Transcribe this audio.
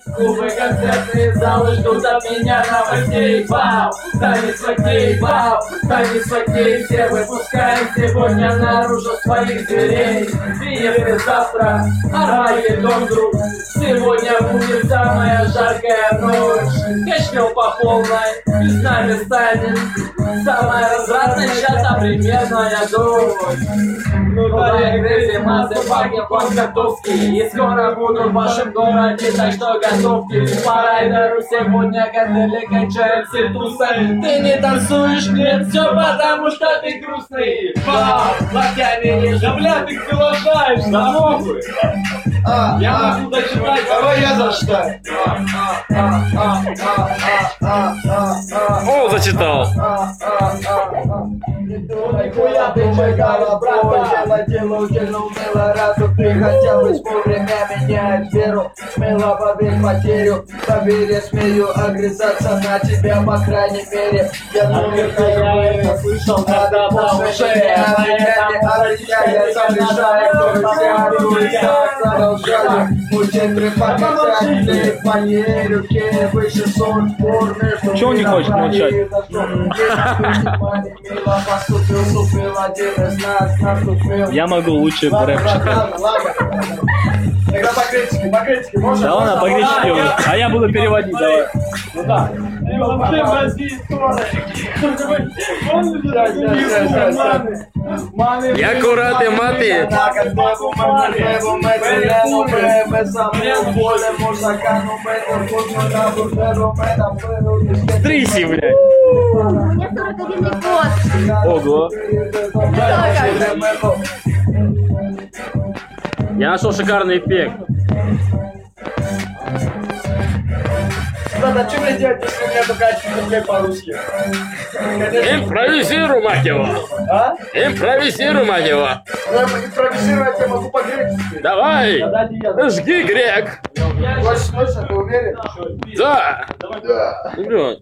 Клубы, концертные залы ждут от меня новостей. Вау, танец лакей, вау, танец лакей. Все выпускаем сегодня наружу своих зверей. И если завтра Армагеддон вдруг, сегодня будет самая жаркая ночь. Качнем по полной, и с нами станет самая развратная, сейчас примерная дочь. Ну, грызи, массы, пакет, концертовский. И скоро буду в вашем городе, так что готовьтесь. По райдеру сегодня коктейли кончаем все тусы. Ты не танцуешь, нет, все потому что ты грустный. Вау, локтями не же, бля, ты приглашаешь, да нахуй. Я могу дочитать, давай я зачитаю. О, зачитал. Нихуя ты чекала, брата. Делу умела разу. Ты хотя бы вовремя меняешь веру. Смело поверь потерю. Поверь, смею огрызаться на тебя, по крайней мере. Я думаю, я это слышал, когда уже я зарешаю, кто тебя продолжаю. Мучить припадки, по ней руке выше сон, формы. Чего он не хочет молчать? Я могу лучше рэп читать. Тогда по критике, можно? Да ладно, по критике уже. А я буду переводить, давай. Ну да. Вообще возьми Я аккуратный маты. Стрisi, блядь. У меня 41 год. Ого. Я нашел шикарный эффект. Да, что мне делать, если у меня только один по-русски? Импровизируй, мать его. А? Импровизируй, мать его. Импровизировать я могу по-гречески. Давай. Жги, грек. Точно, ты уверен? Да. Да. Вперед.